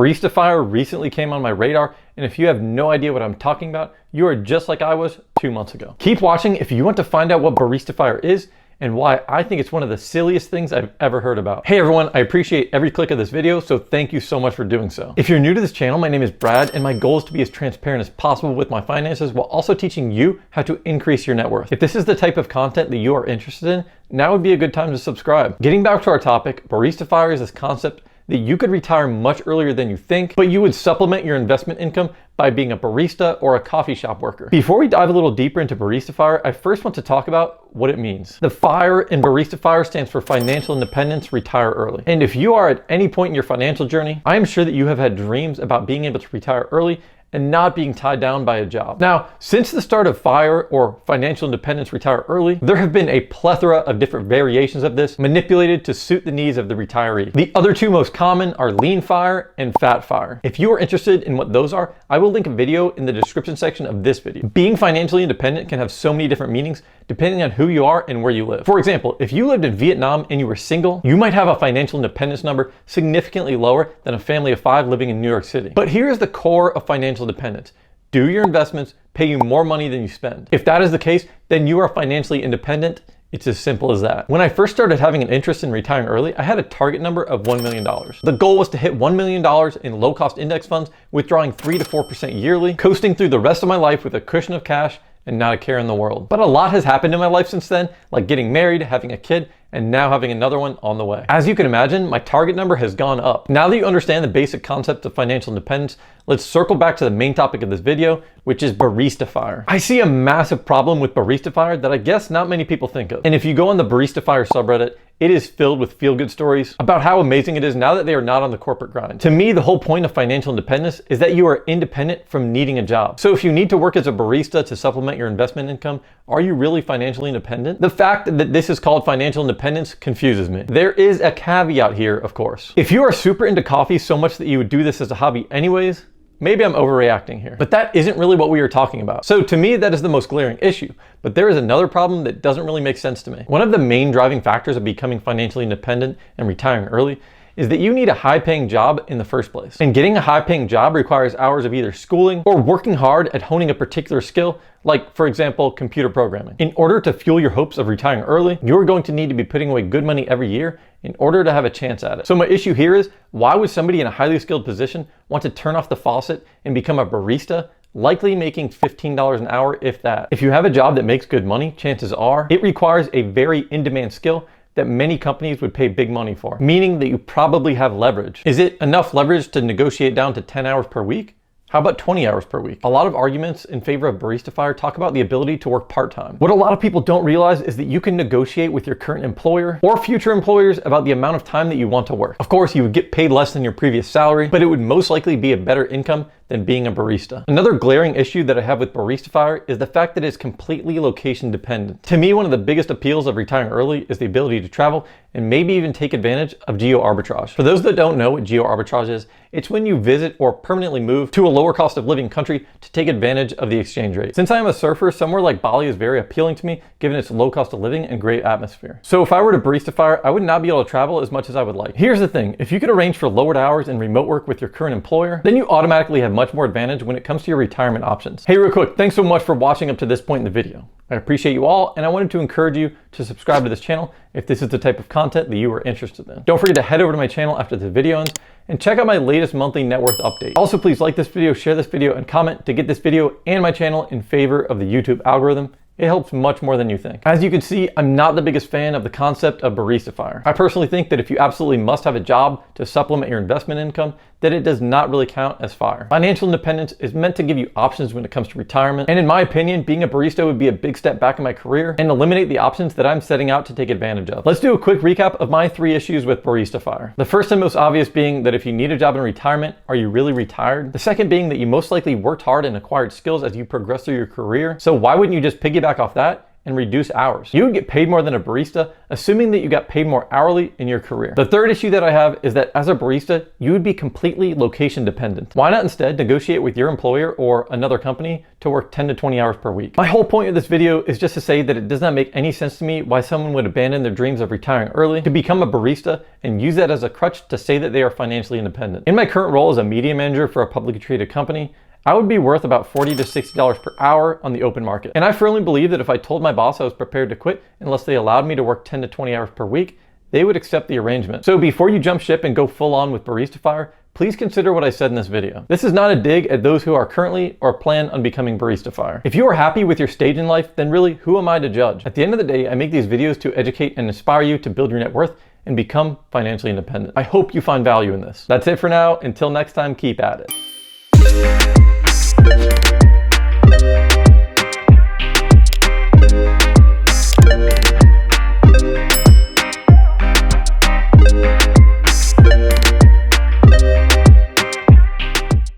Barista Fire recently came on my radar, and if you have no idea what I'm talking about, you are just like I was 2 months ago. Keep watching if you want to find out what Barista Fire is and why I think it's one of the silliest things I've ever heard about. Hey everyone, I appreciate every click of this video, so thank you so much for doing so. If you're new to this channel, my name is Brad, and my goal is to be as transparent as possible with my finances while also teaching you how to increase your net worth. If this is the type of content that you are interested in, now would be a good time to subscribe. Getting back to our topic, Barista Fire is this concept that you could retire much earlier than you think, but you would supplement your investment income by being a barista or a coffee shop worker. Before we dive a little deeper into Barista Fire, I first want to talk about what it means. The FIRE in Barista Fire stands for Financial Independence, Retire Early. And if you are at any point in your financial journey, I am sure that you have had dreams about being able to retire early and not being tied down by a job. Now, since the start of FIRE, or Financial Independence Retire Early, there have been a plethora of different variations of this manipulated to suit the needs of the retiree. The other two most common are Lean FIRE and Fat FIRE. If you are interested in what those are, I will link a video in the description section of this video. Being financially independent can have so many different meanings depending on who you are and where you live. For example, if you lived in Vietnam and you were single, you might have a financial independence number significantly lower than a family of 5 living in New York City. But here's the core of financial independence. Do your investments pay you more money than you spend? If that is the case, then you are financially independent. It's as simple as that. When I first started having an interest in retiring early, I had a target number of $1 million. The goal was to hit $1 million in low-cost index funds, withdrawing 3 to 4% yearly, coasting through the rest of my life with a cushion of cash and not a care in the world. But a lot has happened in my life since then, like getting married, having a kid, and now having another one on the way. As you can imagine, my target number has gone up. Now that you understand the basic concept of financial independence, let's circle back to the main topic of this video, which is Barista Fire. I see a massive problem with Barista Fire that I guess not many people think of. And if you go on the Barista Fire subreddit, it is filled with feel-good stories about how amazing it is now that they are not on the corporate grind. To me, the whole point of financial independence is that you are independent from needing a job. So if you need to work as a barista to supplement your investment income, are you really financially independent? The fact that this is called financial independence confuses me. There is a caveat here, of course. If you are super into coffee so much that you would do this as a hobby anyways, maybe I'm overreacting here, but that isn't really what we are talking about. So to me, that is the most glaring issue. But there is another problem that doesn't really make sense to me. One of the main driving factors of becoming financially independent and retiring early is that you need a high-paying job in the first place. And getting a high-paying job requires hours of either schooling or working hard at honing a particular skill, like, for example, computer programming. In order to fuel your hopes of retiring early, you're going to need to be putting away good money every year in order to have a chance at it. So my issue here is, why would somebody in a highly skilled position want to turn off the faucet and become a barista, likely making $15 an hour, if that? If you have a job that makes good money, chances are it requires a very in-demand skill that many companies would pay big money for, meaning that you probably have leverage. Is it enough leverage to negotiate down to 10 hours per week? How about 20 hours per week? A lot of arguments in favor of Barista Fire talk about the ability to work part-time. What a lot of people don't realize is that you can negotiate with your current employer or future employers about the amount of time that you want to work. Of course, you would get paid less than your previous salary, but it would most likely be a better income than being a barista. Another glaring issue that I have with Barista Fire is the fact that it's completely location dependent. To me, one of the biggest appeals of retiring early is the ability to travel and maybe even take advantage of geo arbitrage. For those that don't know what geo arbitrage is, it's when you visit or permanently move to a lower cost of living country to take advantage of the exchange rate. Since I am a surfer, somewhere like Bali is very appealing to me given its low cost of living and great atmosphere. So if I were to Barista Fire, I would not be able to travel as much as I would like. Here's the thing, if you could arrange for lowered hours and remote work with your current employer, then you automatically have much more advantage when it comes to your retirement options. Hey, real quick, thanks so much for watching up to this point in the video. I appreciate you all, and I wanted to encourage you to subscribe to this channel if this is the type of content that you are interested in. Don't forget to head over to my channel after the video ends and check out my latest monthly net worth update. Also, please like this video, share this video, and comment to get this video and my channel in favor of the YouTube algorithm. It helps much more than you think. As you can see, I'm not the biggest fan of the concept of Barista Fire. I personally think that if you absolutely must have a job to supplement your investment income, that it does not really count as FIRE. Financial independence is meant to give you options when it comes to retirement, and in my opinion, being a barista would be a big step back in my career and eliminate the options that I'm setting out to take advantage of. Let's do a quick recap of my 3 issues with Barista Fire. The first and most obvious being that if you need a job in retirement, are you really retired? The second being that you most likely worked hard and acquired skills as you progress through your career, so why wouldn't you just piggyback off that and reduce hours. You would get paid more than a barista, assuming that you got paid more hourly in your career. The third issue that I have is that as a barista, you would be completely location dependent. Why not instead negotiate with your employer or another company to work 10 to 20 hours per week? My whole point of this video is just to say that it does not make any sense to me why someone would abandon their dreams of retiring early to become a barista and use that as a crutch to say that they are financially independent. In my current role as a media manager for a publicly traded company, I would be worth about $40 to $60 per hour on the open market. And I firmly believe that if I told my boss I was prepared to quit unless they allowed me to work 10 to 20 hours per week, they would accept the arrangement. So before you jump ship and go full on with Baristifyer, please consider what I said in this video. This is not a dig at those who are currently or plan on becoming Baristifyer. If you are happy with your stage in life, then really, who am I to judge? At the end of the day, I make these videos to educate and inspire you to build your net worth and become financially independent. I hope you find value in this. That's it for now. Until next time, keep at it.